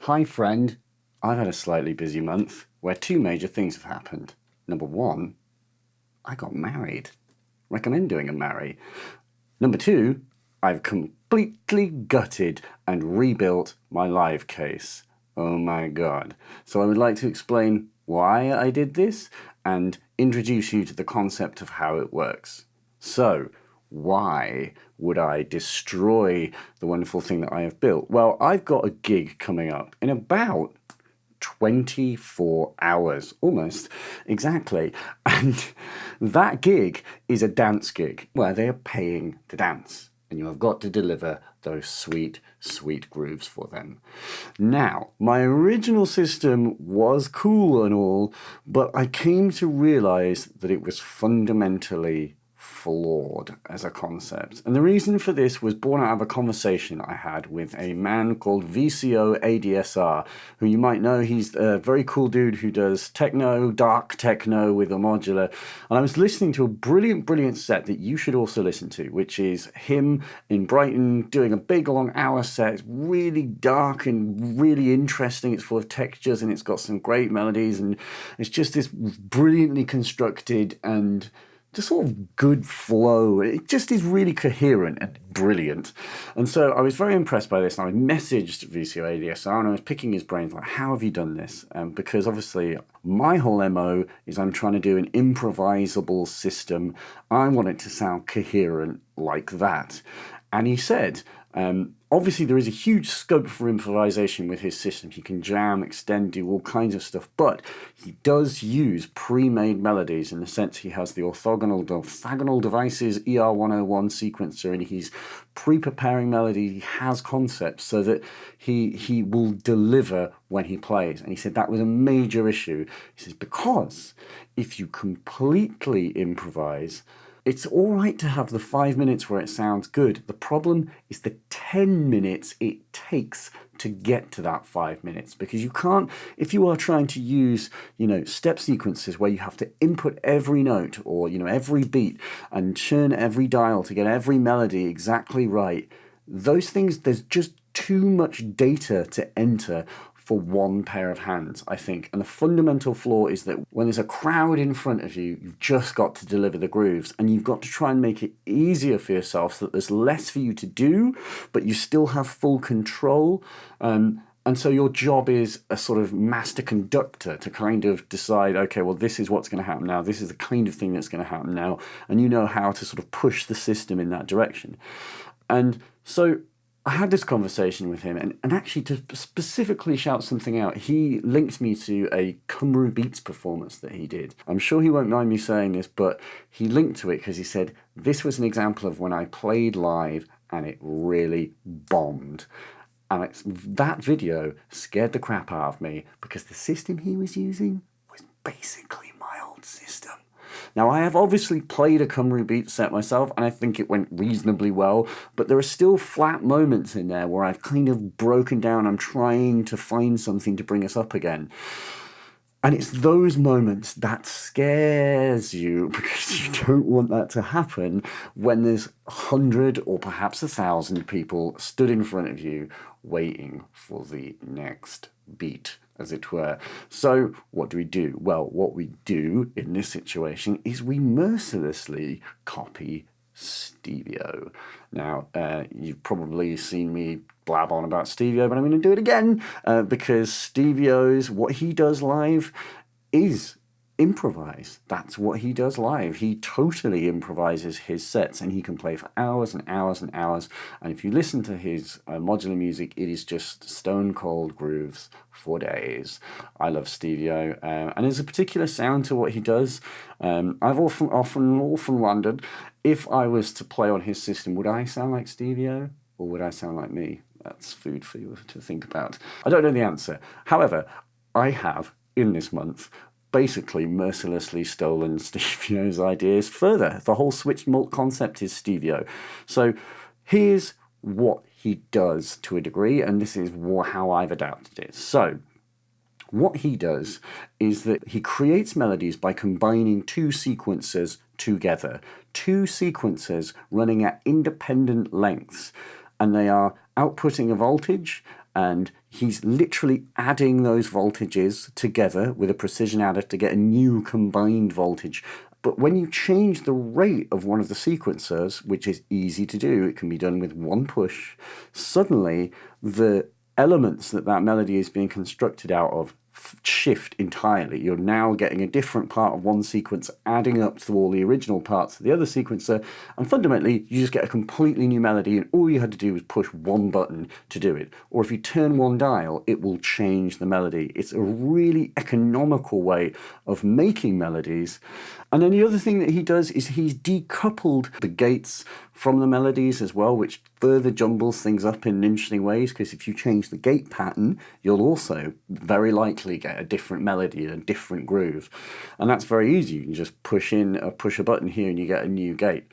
Hi friend, I've had a slightly busy month where two major things have happened. Number one, I got married. Recommend doing a marry. Number two, I've completely gutted and rebuilt my live case. Oh my god. So I would like to explain why I did this and introduce you to the concept of how it works. So, why would I destroy the wonderful thing that I have built? Well, I've got a gig coming up in about 24 hours, almost exactly. And that gig is a dance gig where they are paying to dance. And you have got to deliver those sweet, sweet grooves for them. Now, my original system was cool and all, but I came to realize that it was fundamentally flawed as a concept. And the reason for this was born out of a conversation I had with a man called VCOADSR, who you might know. He's a very cool dude who does techno, dark techno with a modular. And I was listening to a brilliant set that you should also listen to, which is him in Brighton doing a big long hour set. It's really dark and really interesting. It's full of textures and it's got some great melodies, and it's just this brilliantly constructed and just sort of good flow. It just is really coherent and brilliant. And so I was very impressed by this, and I messaged VCOADSR and I was picking his brains like, how have you done this? Because obviously my whole MO is I'm trying to do an improvisable system. I want it to sound coherent like that. And he said, obviously there is a huge scope for improvisation with his system. He can jam, extend, do all kinds of stuff, but he does use pre-made melodies in the sense he has the orthogonal devices ER101 sequencer, and he's pre-preparing melody. He has concepts so that he will deliver when he plays. And he said that was a major issue. He says, because if you completely improvise, it's all right to have the 5 minutes where it sounds good. The problem is the 10 minutes it takes to get to that 5 minutes, because you can't, if you are trying to use, step sequences where you have to input every note or, every beat and churn every dial to get every melody exactly right. Those things, there's just too much data to enter for one pair of hands, I think. And the fundamental flaw is that when there's a crowd in front of you, you've just got to deliver the grooves, and you've got to try and make it easier for yourself so that there's less for you to do, but you still have full control. And so your job is a sort of master conductor to kind of decide, okay, well, this is what's going to happen now. This is the kind of thing that's going to happen now. And you know how to sort of push the system in that direction. And so I had this conversation with him, and actually to specifically shout something out, he linked me to a Cymru Beats performance that he did. I'm sure he won't mind me saying this, but he linked to it because he said, this was an example of when I played live and it really bombed. And that video scared the crap out of me because the system he was using was basically my old system. Now, I have obviously played a Cymru Beats set myself, and I think it went reasonably well, but there are still flat moments in there where I've kind of broken down. I'm trying to find something to bring us up again. And it's those moments that scares you because you don't want that to happen when there's 100 or perhaps 1,000 people stood in front of you waiting for the next beat, as it were. So what do we do? Well, what we do in this situation is we mercilessly copy Stevio. Now, you've probably seen me blab on about Stevio, but I'm going to do it again because Stevio's, what he does live is improvise. That's what he does live. He totally improvises his sets, and he can play for hours and hours and hours. And if you listen to his modular music, it is just stone cold grooves for days. I love Stevio, and there's a particular sound to what he does. I've often wondered if I was to play on his system, would I sound like Stevio or would I sound like me? That's food for you to think about. I don't know the answer. However, I have in this month basically mercilessly stolen Stevio's ideas further. The whole switched mult concept is Stevio. So here's what he does to a degree, and this is how I've adapted it. So what he does is that he creates melodies by combining two sequences together. Two sequences running at independent lengths, and they are outputting a voltage and he's literally adding those voltages together with a precision adder to get a new combined voltage. But when you change the rate of one of the sequencers, which is easy to do, it can be done with one push, suddenly the elements that melody is being constructed out of shift entirely. You're now getting a different part of one sequence adding up to all the original parts of the other sequencer, and fundamentally you just get a completely new melody, and all you had to do was push one button to do it. Or if you turn one dial, it will change the melody. It's a really economical way of making melodies. And then the other thing that he does is he's decoupled the gates from the melodies as well, which further jumbles things up in interesting ways, because if you change the gate pattern, you'll also very likely get a different melody and a different groove. And that's very easy. You can just push a button here and you get a new gate.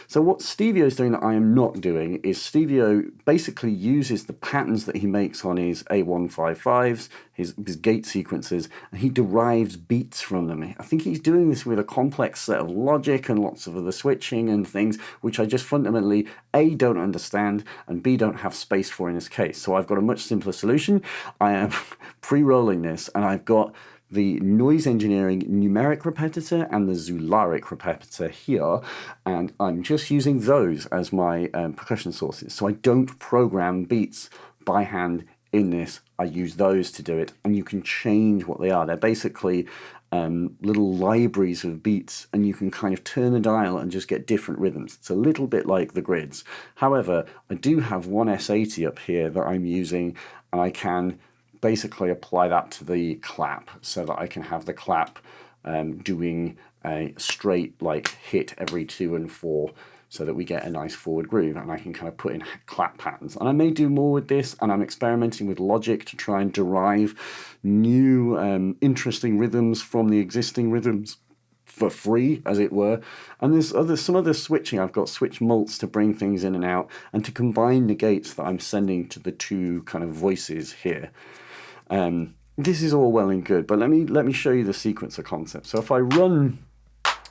So what Stevio is doing that I am not doing is Stevio basically uses the patterns that he makes on his A155s, his gate sequences, and he derives beats from them. I think he's doing this with a complex set of logic and lots of other switching and things, which I just fundamentally A, don't understand, and B, don't have space for in this case. So I've got a much simpler solution. I am pre-rolling this, and I've got the noise engineering numeric repetitor and the Zularic repetitor here, and I'm just using those as my percussion sources. So I don't program beats by hand in this. I use those to do it, and you can change what they are. They're basically little libraries of beats, and you can kind of turn a dial and just get different rhythms. It's a little bit like the grids. However, I do have one S80 up here that I'm using, and I can basically apply that to the clap so that I can have the clap doing a straight like hit every 2 and 4, so that we get a nice forward groove, and I can kind of put in clap patterns. And I may do more with this, and I'm experimenting with logic to try and derive new interesting rhythms from the existing rhythms for free, as it were. And there's some other switching. I've got switch mults to bring things in and out, and to combine the gates that I'm sending to the two kind of voices here. This is all well and good, but let me show you the sequencer concept. So if I run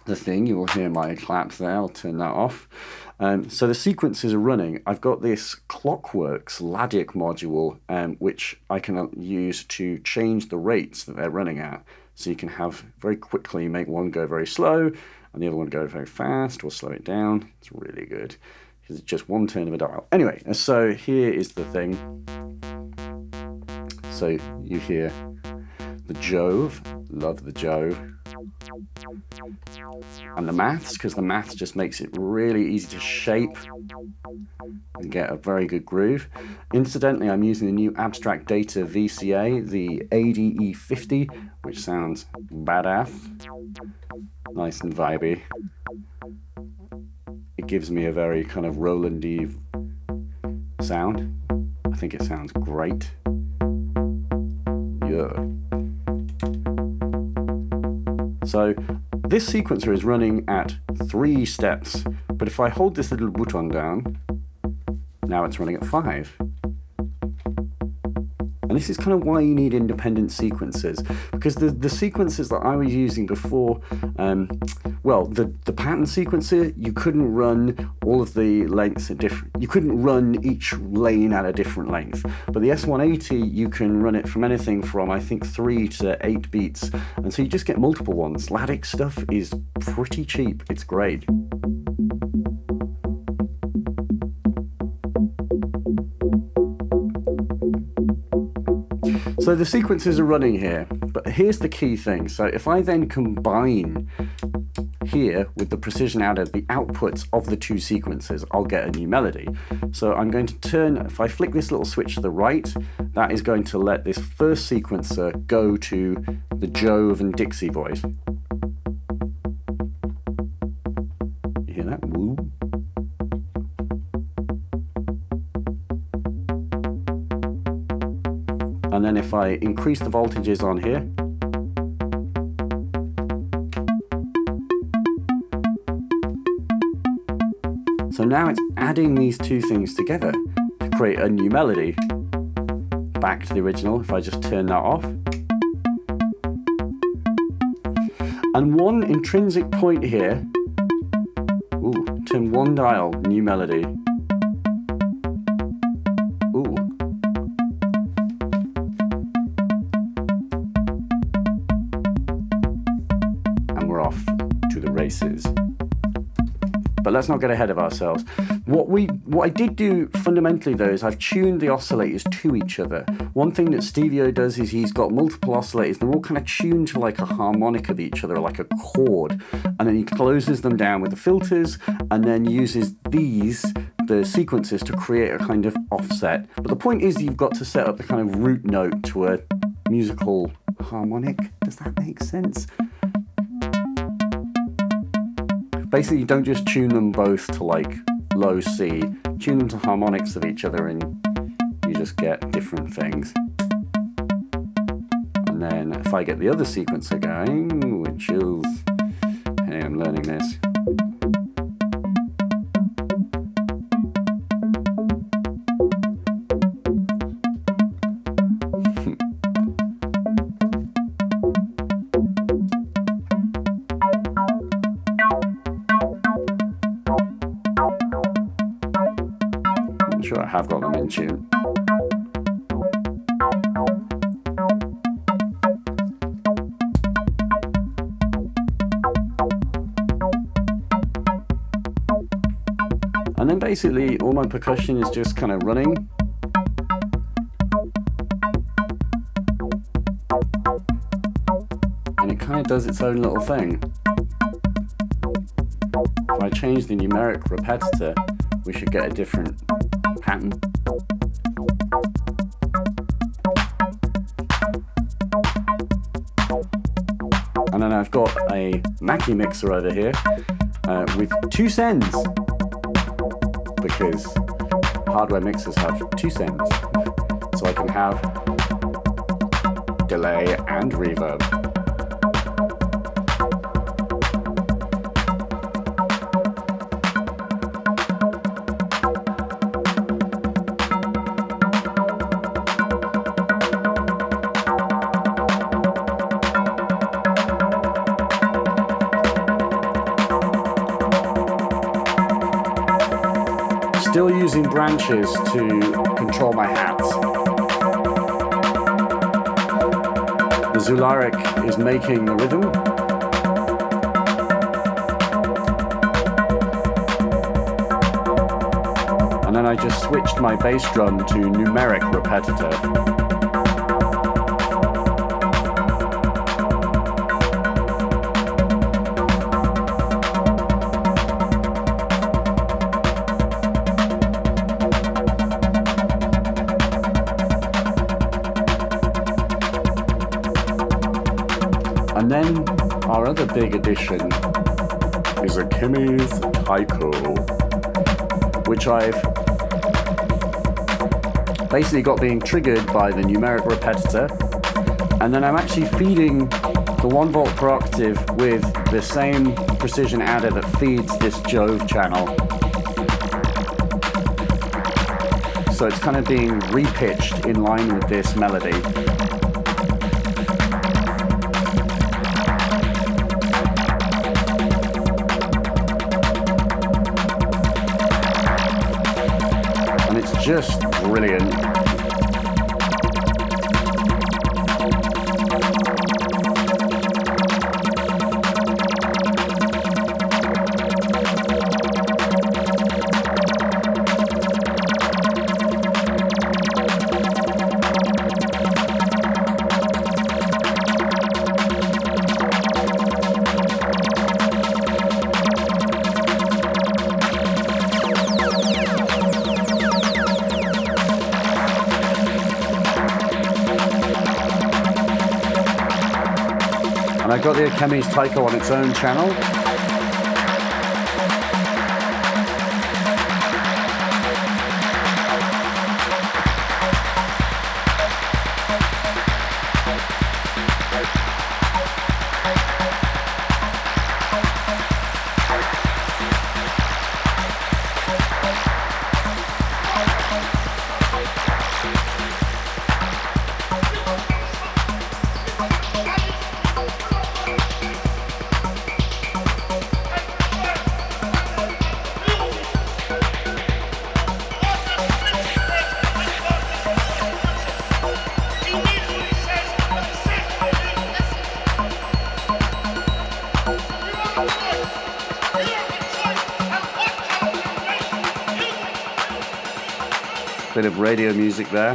the thing, you will hear my claps there. I'll turn that off. So the sequences are running. I've got this Clockworks Ladik module, which I can use to change the rates that they're running at. So you can have very quickly make one go very slow and the other one go very fast, or slow it down. It's really good because it's just one turn of a dial. Anyway, so here is the thing. So you hear the Jove, love the Jove. And the maths, because the maths just makes it really easy to shape and get a very good groove. Incidentally, I'm using the new abstract data VCA, the ADE50, which sounds badass, nice and vibey. It gives me a very kind of Roland-y sound. I think it sounds great. Yeah. So this sequencer is running at 3 steps, but if I hold this little button down, now it's running at 5. And this is kind of why you need independent sequencers, because the sequencers that I was using before, the pattern sequencer, you couldn't run all of the lengths at different, you couldn't run each lane at a different length. But the S180, you can run it from anything from, I think, 3 to 8 beats, and so you just get multiple ones. Ladik stuff is pretty cheap, it's great. So the sequences are running here, but here's the key thing. So if I then combine here with the precision adder the outputs of the 2 sequences, I'll get a new melody. So I'm going to turn, if I flick this little switch to the right, that is going to let this first sequencer go to the Jove and Dixie voice. You hear that? Woo. And then if I increase the voltages on here, so now it's adding these 2 things together to create a new melody. Back to the original, if I just turn that off. And one intrinsic point here, turn 1 dial, new melody. cases. But let's not get ahead of ourselves. What I did do fundamentally though is I've tuned the oscillators to each other. One thing that Stevio does is he's got multiple oscillators. They're all kind of tuned to like a harmonic of each other, like a chord. And then he closes them down with the filters and then uses the sequences to create a kind of offset. But the point is you've got to set up the kind of root note to a musical harmonic. Does that make sense? Basically, you don't just tune them both to like low C, tune them to harmonics of each other and you just get different things. And then if I get the other sequencer going, which is, hey, I'm learning this. Sure, I have got them in tune. And then basically all my percussion is just kind of running. And it kind of does its own little thing. If I change the numeric repetitor, we should get a different pattern. And then I've got a Mackie mixer over here with two sends, because hardware mixers have two sends, so I can have delay and reverb. Still using branches to control my hats. The Zularik is making the rhythm. And then I just switched my bass drum to numeric repetitor. And then our other big addition is Akemies Taiko, which I've basically got being triggered by the numeric repetitor, and then I'm actually feeding the 1 volt per octave with the same precision adder that feeds this Jove channel. So it's kind of being repitched in line with this melody. Just brilliant. And I got the Akemies Taiko on its own channel. Bit of radio music there.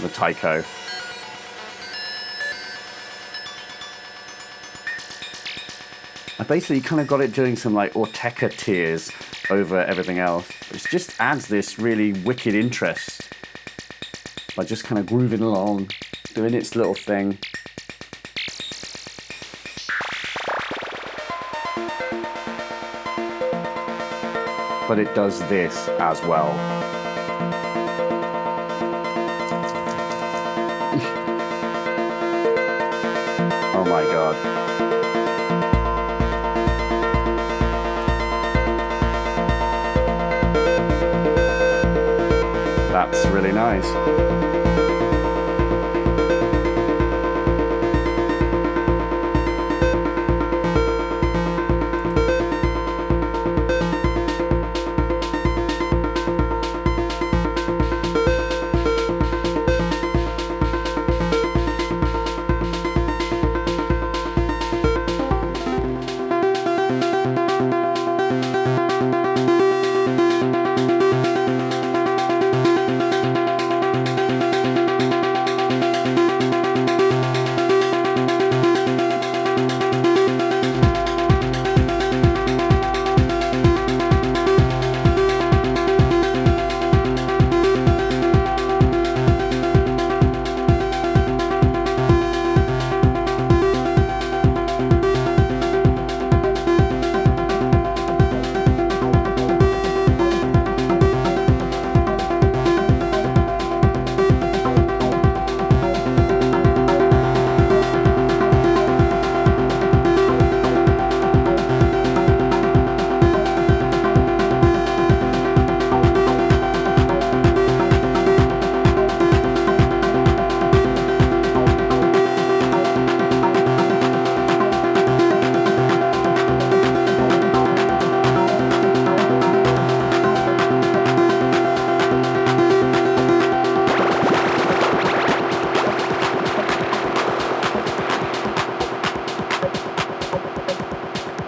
The Taiko. I basically kind of got it doing some like Ortega tears over everything else. It just adds this really wicked interest by just kind of grooving along, doing its little thing. But it does this as well. Oh my god. That's really nice.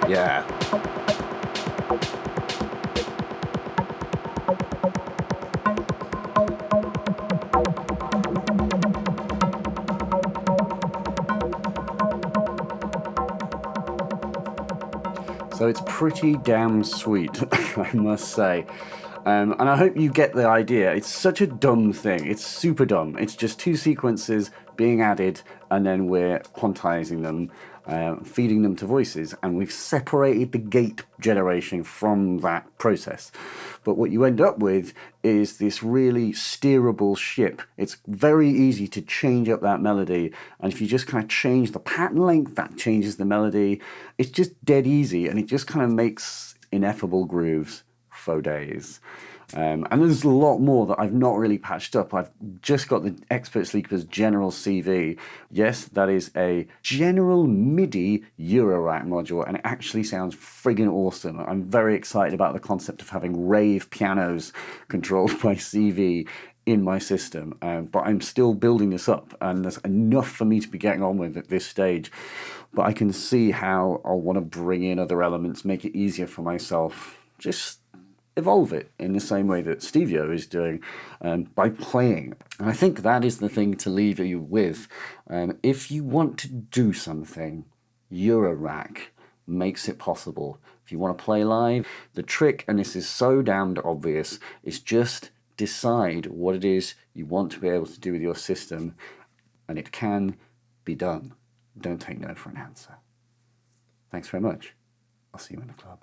Yeah. So it's pretty damn sweet, I must say. And I hope you get the idea. It's such a dumb thing. It's super dumb. It's just two sequences being added, and then we're quantizing them, feeding them to voices, and we've separated the gate generation from that process. But what you end up with is this really steerable ship. It's very easy to change up that melody, and if you just kind of change the pattern length, that changes the melody. It's just dead easy, and it just kind of makes ineffable grooves for days. And there's a lot more that I've not really patched up. I've just got the Expert Sleeper's General CV. Yes, that is a general MIDI Eurorack module, and it actually sounds friggin' awesome. I'm very excited about the concept of having rave pianos controlled by CV in my system, but I'm still building this up, and there's enough for me to be getting on with at this stage. But I can see how I'll want to bring in other elements, make it easier for myself, just evolve it in the same way that Stevio is doing, by playing. And I think that is the thing to leave you with. If you want to do something, Eurorack makes it possible. If you want to play live, the trick, and this is so damned obvious, is just decide what it is you want to be able to do with your system, and it can be done. Don't take no for an answer. Thanks very much. I'll see you in the club.